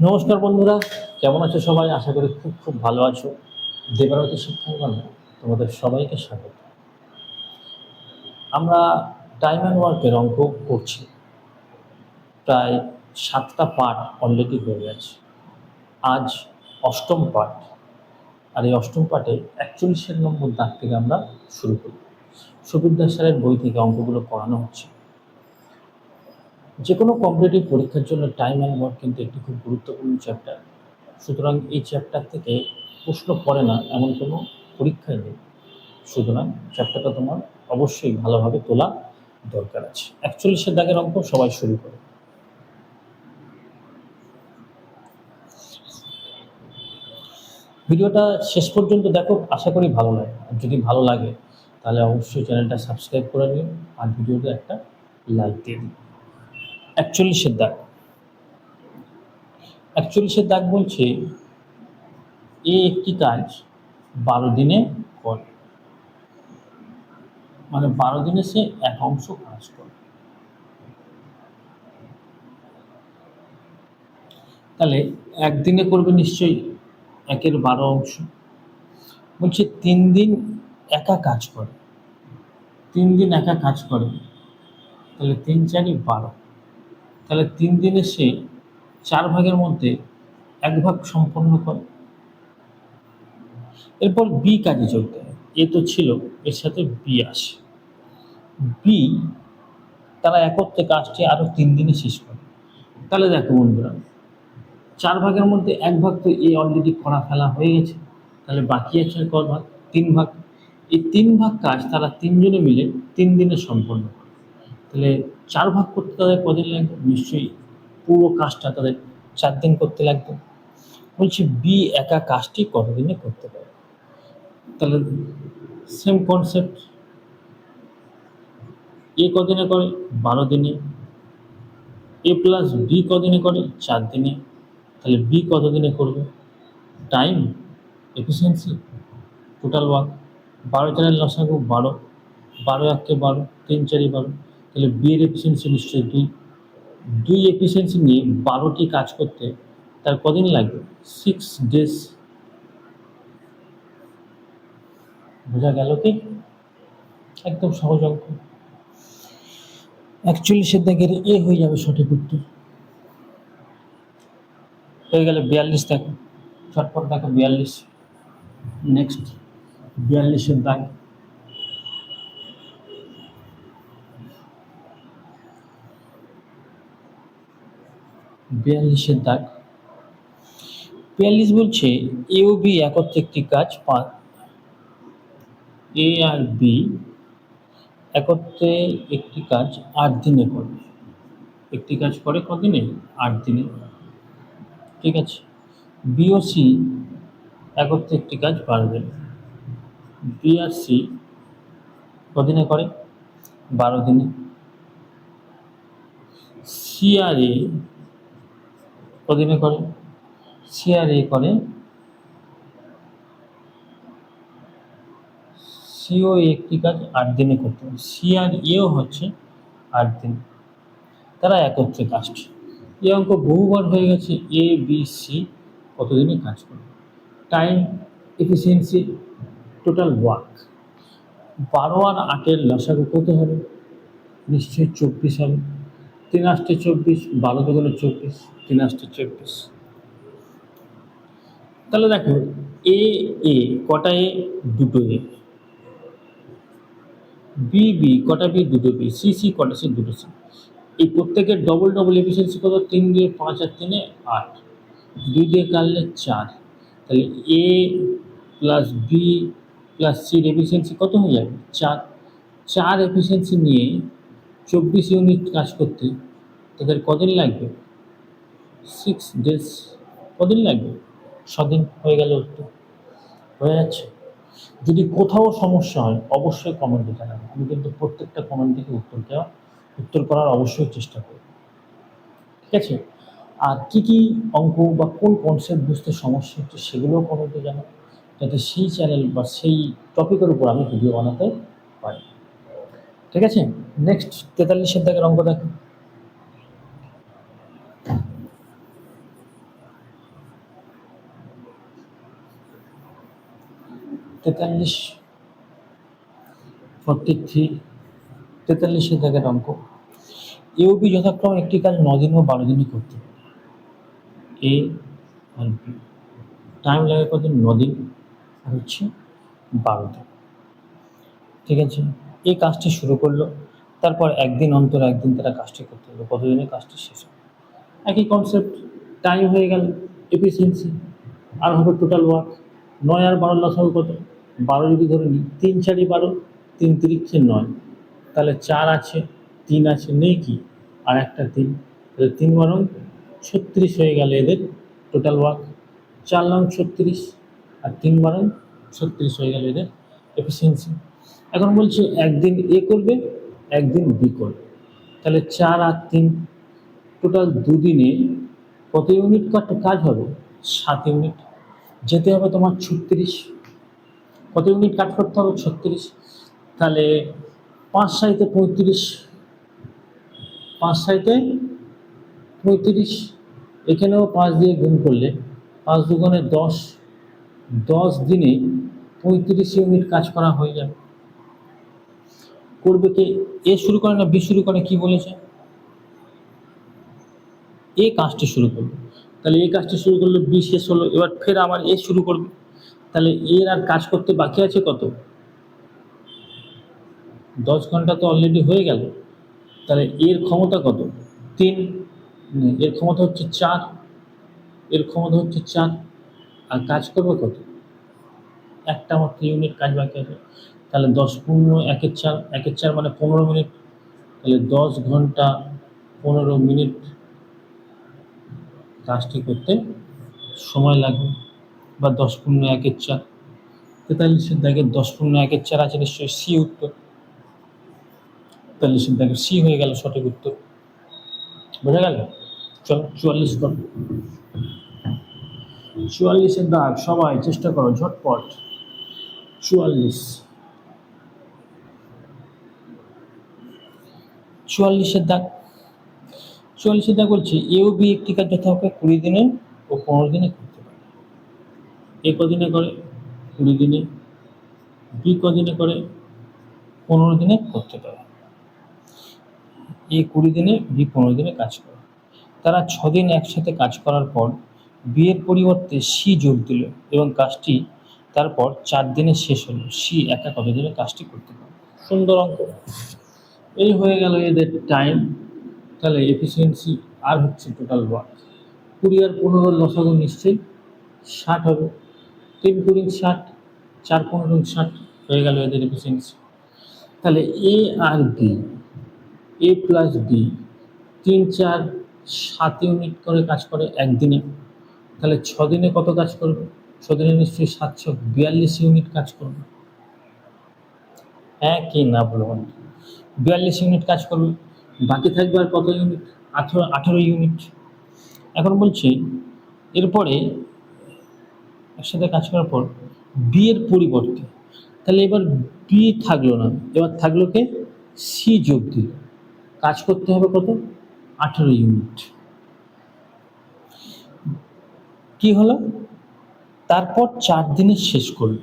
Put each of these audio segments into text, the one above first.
নমস্কার বন্ধুরা, কেমন আছো সবাই? আশা করি খুব খুব ভালো আছো। দেবারতী শিক্ষাঙ্গনে তোমাদের সবাইকে স্বাগত। আমরা টাইম অ্যান্ড ওয়ার্কের অঙ্ক করছি। প্রায় 7টা পার্ট অলরেডি হয়ে গেছে। আজ অষ্টম পার্ট। আর এই অষ্টম পার্টে 41 নম্বর দাগ থেকে আমরা শুরু করি। সুবিদ্যা স্যারের বই থেকে অঙ্কগুলো করানো হচ্ছে। যে কোনো কম্পিটিটিভ পরীক্ষার জন্য টাইম অ্যান্ড ওয়ার্ক কিন্তু একটি খুব গুরুত্বপূর্ণ চ্যাপ্টার। সুতরাং এই চ্যাপ্টার থেকে প্রশ্ন পড়ে না এমন কোনো পরীক্ষাই নেই। সুতরাং চ্যাপ্টারটা তোমার অবশ্যই ভালোভাবে তোলা দরকার আছে। 41 দাগের অঙ্ক সবাই শুরু করে। ভিডিওটা শেষ পর্যন্ত দেখো, আশা করি ভালো লাগে। আর যদি ভালো লাগে তাহলে অবশ্যই চ্যানেলটা সাবস্ক্রাইব করে নিও আর ভিডিওতে একটা লাইক দিয়ে দিও। 41 দাগ। 41 দাগ বলছে এ একটি কাজ 12 দিনে করে, মানে 12 দিনে সে এক অংশ কাজ করে। তাহলে একদিনে করবে নিশ্চয়ই 1-এর 12 অংশ। বলছে 3 দিন একা কাজ করে, 3 দিন একা কাজ করে, তাহলে 3-4-ই 12। তাহলে 3 দিনে সে 4 ভাগের মধ্যে 1 ভাগ সম্পন্ন করে। এরপর বি কাজে চলতে হয়। এ তো ছিল, এর সাথে বি আসে। বি তারা একত্রে কাজটি আরো 3 দিনে শেষ করে। তাহলে দেখো বন্ধুরা, 4 ভাগের মধ্যে 1 ভাগ তো এ অলরেডি করা ফেলা হয়ে গেছে, তাহলে বাকি আছে আর কত ভাগ? 3 ভাগ। এই 3 ভাগ কাজ তারা 3 জনে মিলে 3 দিনে সম্পন্ন করে। তাহলে 4 ভাগ করতে তাদের কদিন লাগবে? নিশ্চয়ই পুরো কাজটা তাদের 4 দিন করতে লাগবে। বলছি বি একা কাজটি কতদিনে করতে পারে? তাহলে সেম কনসেপ্ট, এ কদিনে করে? 12 দিনে। এ প্লাস বি কদিনে করে? 4 দিনে। তাহলে বি কতদিনে করবে? Time, efficiency, total work. 12-4-এর লসাগু 12, 12-1-কে 12, 3-4-ই 12। তাহলে বি এর এফিসিয়েন্সি নিশ্চয়ই 2। 2 এফিসিয়েন্সি নিয়ে 12টি কাজ করতে তার কদিন লাগবে? 6 ডেজ। বোঝা গেল কি? একদম সহজ অঙ্ক। 41 দাগের এ হয়ে যাবে সঠিক উত্তর। হয়ে গেলে 42 দেখো, চটপট দেখো 42। নেক্সট 42 দাগ। 42 দাগ। 42 বলছে এ ও বি একত্রে একটি কাজ এ আর বি একত্রে একটি কাজ 8 দিনে করে। একটি কাজ করে কদিনে? 8 দিনে। ঠিক আছে। বি ও সি একত্রে একটি কাজ 12 দিনে। বি আর সি কদিনে করে? 12 দিনে। সি আর এ কদিনে করে? সি আর এ করে, সিও একটি কাজ 8 দিনে করতে হবে। সি আর এও হচ্ছে 8 দিন। তারা একত্রে কাজটি। এই অঙ্ক বহুবার হয়ে গেছে। এ বি সি কতদিনে কাজ করবে? Time, efficiency, total work. 12 আর 8-এর লসাগু কত হবে? নিশ্চয়ই 24 হবে। 3-8 24, 12 তো গেলে 24, 3-8 24। তাহলে দেখো এ এ কটা এ? দুটো এ। বি বি কটা বি? দুটো বি। সি সি কটা সি? দুটো সি। এই প্রত্যেকের ডবল ডবল এফিসিয়েন্সি কত? 3 দিয়ে 5 আর 3-এ 8, 2 দিয়ে কাটলে 4। তাহলে এ প্লাস বি প্লাস সির এফিসিয়েন্সি কত হয়ে যাবে? 4। 4 এফিসিয়েন্সি নিয়ে 24 ইউনিট কাজ করতে তাদের কদিন লাগবে? 6 ডেজ। কদিন লাগবে? 6 দিন। হয়ে গেল উত্তর। হয়ে যাচ্ছে। যদি কোথাও সমস্যা হয় অবশ্যই কমেন্টে জানাবে। আমি কিন্তু প্রত্যেকটা কমেন্ট থেকে উত্তর করার অবশ্যই চেষ্টা করব। ঠিক আছে। আর কী কী অঙ্ক বা কোন কনসেপ্ট বুঝতে সমস্যা হচ্ছে সেগুলোও কমেন্টে জানাবে, যাতে সেই চ্যানেল বা সেই টপিকের উপর আমি ভিডিও বানাতে পারি। ঠিক আছে। নেক্সট 43 দাগের অঙ্ক দেখো। 43, 43, 43-এর দাগের অঙ্ক। এ ও বি যথাক্রমে একটি কাজ 9 দিন ও 12 দিনে করতে পারে। এ আর বি টাইম লাগে কত? 9 দিন আর হচ্ছে 12 দিন। ঠিক আছে, এই কাজটি শুরু করলো, তারপর একদিন অন্তর একদিন তারা কাজটি করতে হলো, কতদিনে কাজটি শেষ হবে। একই কনসেপ্ট, টাইম হয়ে গেল, এফিসিয়েন্সি আর হবে টোটাল ওয়ার্ক। 9 আর 12 লসাগু কত? 12 যদি ধরে নিই, 3 4 12, 3 3 9, তাহলে 4 আছে, 3 আছে, নেই কি আর একটা 3, তাহলে 3 বারং 36 হয়ে গেল এদের টোটাল ওয়ার্ক। 4 নং 36 আর 3 বারং 36 হয়ে গেল এদের এফিসিয়েন্সি। এখন বলছে একদিন এ করবে, একদিন বি করবে, তাহলে 4 আর 3, টোটাল দুদিনে কত ইউনিট কাজ হবে? 7 ইউনিট। যেতে হবে তোমার 36, কত ইউনিট কাজ করতে হবে? 36। তাহলে 5 সাইতে 35, 5 সাইতে 35, এখানেও 5 দিয়ে গুণ করলে 5 দুগুণে 10, 10 দিনে 35 ইউনিট কাজ করা হয়ে যাবে। করবে কে? এ শুরু করে না বি শুরু করে? কি বলেছে? এ কাজটি শুরু করবে, তাহলে এই কাজটি শুরু করলে বি শেষ হলো, এবার ফের আবার এ শুরু করবে, তাহলে এর আর কাজ করতে বাকি আছে কত? 10 ঘন্টা তো অলরেডি হয়ে গেল, তাহলে এর ক্ষমতা কত? 3, এর ক্ষমতা হচ্ছে 4, এর ক্ষমতা হচ্ছে 4, আর কাজ করবে কত? একটা মাত্র ইউনিট কাজ বাকি আছে, তাহলে 10 পূর্ণ 1-এর 4, 1-এর 4 মানে 15 মিনিট, তাহলে 10 ঘন্টা 15 মিনিট কাজটি করতে সময় লাগবে, বা 10 পূর্ণ 1-এর 4, 43-এর দাগের 10 পূর্ণ 1-এর 4 আছে নিশ্চয়ই সি উত্তর। 43-এর দাগের সি হয়ে গেল সঠিক উত্তর। বোঝা গেল? চলো 44 করো। 44-এর দাগ সবাই চেষ্টা করো ঝটপট। 44-এর দাগ, 44-এর দাগ বলছে এ ও বি একটি কাজ যথাক্রমে 20 দিনে ও 15 দিনে করতে পারে। এ কদিনে করে? 20 দিনে। বি কদিনে করে? 15 দিনে করতে পারে। এ 20 দিনে, বি 15 দিনে কাজ করে। তারা 6 দিন একসাথে কাজ করার পর বি এর পরিবর্তে সি যোগ দিল এবং কাজটি তারপর 4 দিনে শেষ হলো। সি একা কত দিনে কাজটি করতে পারে? সুন্দর অঙ্ক। এই হয়ে গেল এদের টাইম, তাহলে এফিসিয়েন্সি আর হচ্ছে টোটাল ওয়ার্ক। 20 আর 15 লসাগু নিশ্চয়ই 60 হবে, 3 20 60, 4 15 60 হয়ে গেল এদের এফিসিয়েন্সি। তাহলে এ আর বি, এ প্লাস বি 3 4 7 ইউনিট করে কাজ করে একদিনে, তাহলে 6 দিনে কত কাজ করবে? 6 দিনে নিশ্চয়ই 742 ইউনিট কাজ করবে। হ্যাঁ কি না বলো? 42 ইউনিট কাজ করবে, বাকি থাকবে আর কত ইউনিট? 18 ইউনিট। এখন বলছি এরপরে একসাথে কাজ করার পর বি এর পরিবর্তে, তাহলে এবার বি থাকলো না, এবার থাকলো কে? সি যোগ দিল, কাজ করতে হবে কত? 18 ইউনিট। কি হলো? তারপর 4 দিনে শেষ করলো,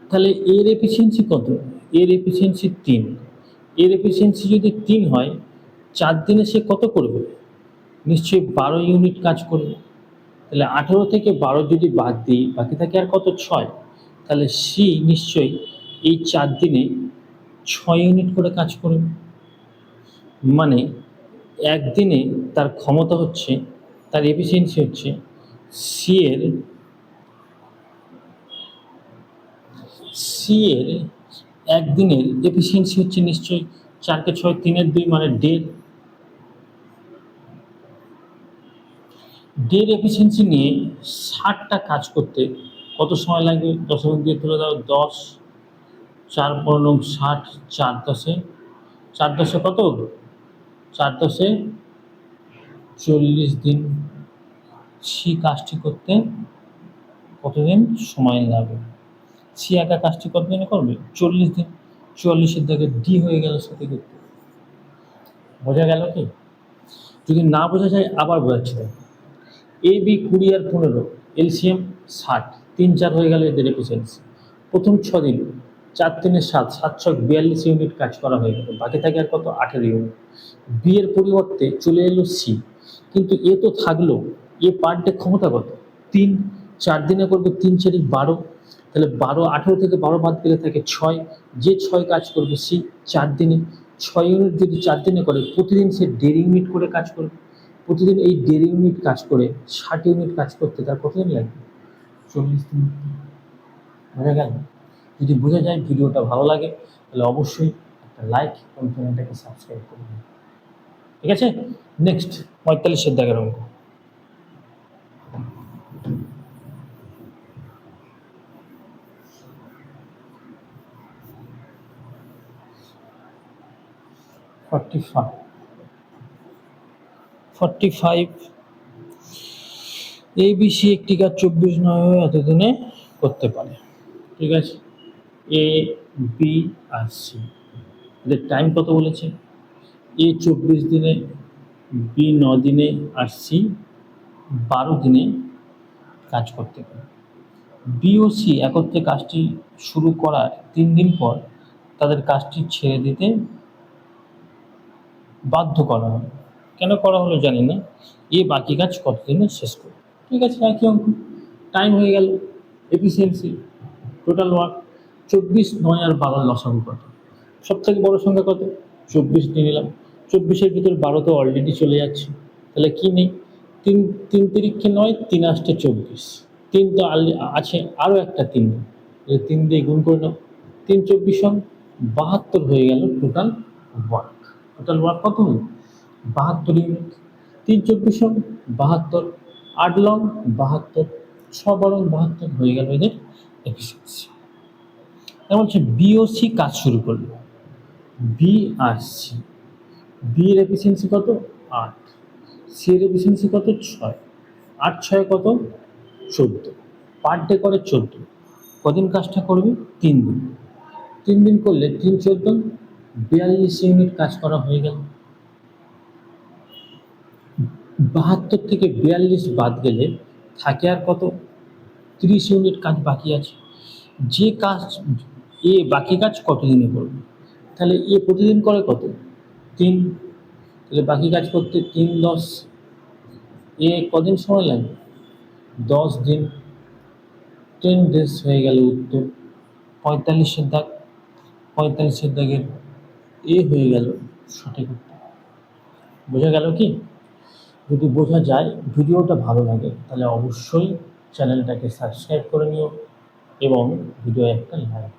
তাহলে এর এফিসিয়েন্সি কত? এর এফিসিয়েন্সি 3, এর এফিসিয়েন্সি যদি 3 হয়, 4 দিনে সে কত করবে? নিশ্চয়ই 12 ইউনিট কাজ করবে। তাহলে 18 থেকে 12 যদি বাদ দিই, বাকি থাকে আর কত? 6, তাহলে সি নিশ্চয়ই এই 4 দিনে 6 ইউনিট করে কাজ করবে। মানে একদিনে তার ক্ষমতা হচ্ছে, তার এফিসিয়েন্সি হচ্ছে সি এর একদিনের এফিসিয়েন্সি হচ্ছে নিশ্চয়ই 4 কে 6 3 এর 2 মানে 1.5। এফিসিয়েন্সি নিয়ে 60টা কাজ করতে কত সময় লাগবে? দশমিক দিয়ে তুলে দাও 10, 4 15 60, 4 10-এ, 4 10-এ কত? 4 10-এ 40 দিন। সি কাজটি করতে কতদিন সময় লাগবে? সি একা কাজটি কতদিনে করবে? 40 দিন। 44-এর দাগে ডি হয়ে গেল সঠিক উত্তর। বোঝা গেল কি? যদি না বোঝা যায় আবার বোঝাচ্ছি। এ বি 20 আর 15, এলসিএম 60, 3 4 হয়ে গেল এদের এফিসিয়েন্সি। প্রথম 6 দিন 4 × 3 = 7, 7 × 6 = 42 ইউনিট কাজ করা হয়ে গেল, বাকি থাকে আর কত, 18 ইউনিট। বি এর পরিবর্তে চলে এলো সি, কিন্তু এ তো থাকলো, এ পার ডে ক্ষমতা কত, 3, 4 দিনে করবে 3 × 4 = 12, তাহলে 12, 18 থেকে 12 বাদ দিলে থাকে 6, যে 6 কাজ করবে সি 4 দিনে, 6 ইউনিট যদি 4 দিনে করে, প্রতিদিন সে 1.5 ইউনিট করে কাজ করবে। প্রতিদিন এই 1.5 ইউনিট কাজ করে 60 ইউনিট কাজ করতে তার কতদিন লাগবে, 40 দিন। বোঝা গেল? যদি বোঝা যায়, ভিডিওটা ভালো লাগে তাহলে অবশ্যই একটা লাইক এবং চ্যানেলটাকে সাবস্ক্রাইব করবেন। ঠিক আছে, নেক্সট 45 দাগের অঙ্ক। ABC একটি কাজ 24 এত দিনে করতে পারে। ঠিক আছে, এ বি আর সি, এদের টাইম কত বলেছে, এ 24 দিনে, বি 9 দিনে আর সি 12 দিনে কাজ করতে পারে। বি ও সি একত্রে কাজটি শুরু করার 3 দিন পর তাদের কাজটি ছেড়ে দিতে বাধ্য করা হয়। কেন করা হলো জানি না। এ বাকি কাজ কতদিনে শেষ করবে। ঠিক আছে, একই অঙ্ক। টাইম হয়ে গেল, এফিসিয়েন্সি, টোটাল ওয়ার্ক। 24, 9 আর 12 লসাগু কত, সব থেকে বড় সংখ্যা কত, 24 নিয়ে নিলাম। 24-এর ভিতর 12 তো অলরেডি চলে যাচ্ছে, তাহলে কি নেই, 3, 3 তিরিক্ষে 9, 3 আষ্টে 24, 3 তো আছে, আরও একটা 3 নেই, তাহলে 3 দিয়ে গুণ করে নাও, 3 24 72 হয়ে গেল টোটাল ওয়ার্ক। টোটাল ওয়ার্ক কত হলো, 72 ইউনিট। 3 24 72, 8 লং 72, 6 বরং 72 হয়ে গেল এদের এফিসিয়েন্সি। এমন হচ্ছে বি ও সি কাজ শুরু করলো, বি আর সি, বি এর এফিসিয়েন্সি কত, 8, সি এর এফিসিয়েন্সি কত, 6, 8 6 কত, 14, পার ডে করে 14, কদিন কাজটা করবে, 3 দিন। 3 দিন করলে 3 14 42 ইউনিট কাজ করা হয়ে গেল। 72 থেকে 42 বাদ গেলে থাকে আর কত, 30 ইউনিট কাজ বাকি আছে। যে কাজ এ বাকি কাজ কতদিনে করবে, তাহলে এ প্রতিদিন করে কত, 3, তাহলে বাকি কাজ করতে 3 10, এ কদিন সময় লাগবে, 10 দিন, 10 ডেজ হয়ে গেল উত্তর। 45 দাগ, 45 দাগের এ হয়ে গেল সঠিক উত্তর। বোঝা গেল কি? যদি বোঝা যায়, ভিডিওটা ভালো লাগে তাহলে অবশ্যই চ্যানেলটাকে সাবস্ক্রাইব করে নিও এবং ভিডিও একটা লাইক,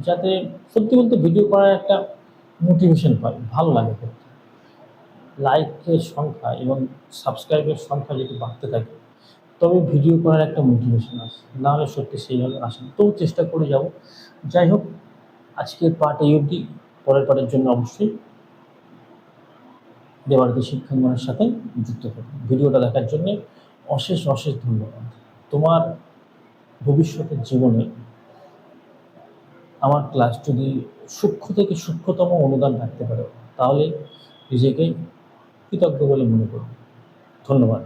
যাতে সত্যি বলতে ভিডিও করার একটা মোটিভেশন পাই, ভালো লাগে করতে। লাইকের সংখ্যা এবং সাবস্ক্রাইবের সংখ্যা যদি বাড়তে থাকে তবে ভিডিও করার একটা মোটিভেশন আসে, নাহলে সত্যি সেইভাবে আসে না। তবু চেষ্টা করে যাব। যাই হোক, আজকের পার্ট এই অবধি। পরের পার্টের জন্য অবশ্যই দেবারতী শিক্ষাঙ্গনের সাথে যুক্ত থাকবে। ভিডিওটা দেখার জন্য অশেষ অশেষ ধন্যবাদ। তোমার ভবিষ্যতের জীবনে আমার ক্লাস যদি সূক্ষ্ম থেকে সূক্ষ্মতম অনুদান রাখতে পারো তাহলে নিজেকে কৃতজ্ঞ বলে মনে করব। ধন্যবাদ।